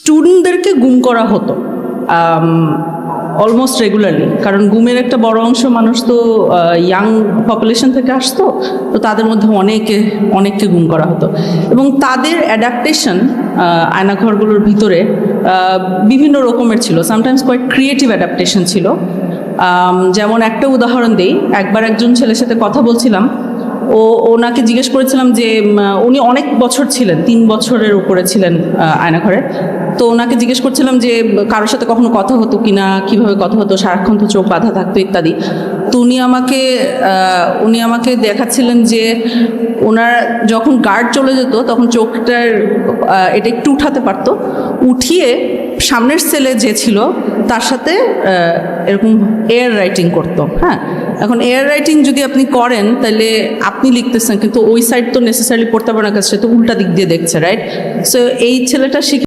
স্টুডেন্টদেরকে গুম করা হতো অলমোস্ট রেগুলারলি, কারণ গুমের একটা বড় অংশ মানুষ তো ইয়াং পপুলেশন থেকে আসতো, তো তাদের মধ্যে অনেককে গুম করা হতো। এবং তাদের অ্যাডাপ্টেশন আয়নাঘরগুলোর ভিতরে বিভিন্ন রকমের ছিল, সামটাইমস কোয়াইট ক্রিয়েটিভ অ্যাডাপ্টেশন ছিল। যেমন একটা উদাহরণ দিই, একবার একজন ছেলের সাথে কথা বলছিলাম, ওনাকে জিজ্ঞেস করেছিলাম যে উনি অনেক বছর ছিলেন, 3 বছরের উপরে ছিলেন আয়নাঘরে। তো ওনাকে জিজ্ঞেস করছিলাম যে কারোর সাথে কখনো কথা হতো কিনা, কিভাবে কথা হতো, সারাক্ষণ তো চোখ বাঁধা থাকতো ইত্যাদি। তো উনি আমাকে দেখাচ্ছিলেন যে ওনার যখন গার্ড চলে যেত তখন চোখটার এটা একটু উঠাতে পারতো, উঠিয়ে সামনের সেলে যে ছিল তার সাথে এরকম এয়ার রাইটিং করতো। হ্যাঁ, এখন এয়ার রাইটিং যদি আপনি করেন তাহলে আপনি লিখতেছেন, কিন্তু ওই সাইড তো নেসেসারিলি পড়তে পারে না, কাছে তো উল্টা দিক দিয়ে দেখছে, রাইট? সো এই ছেলেটা শিখে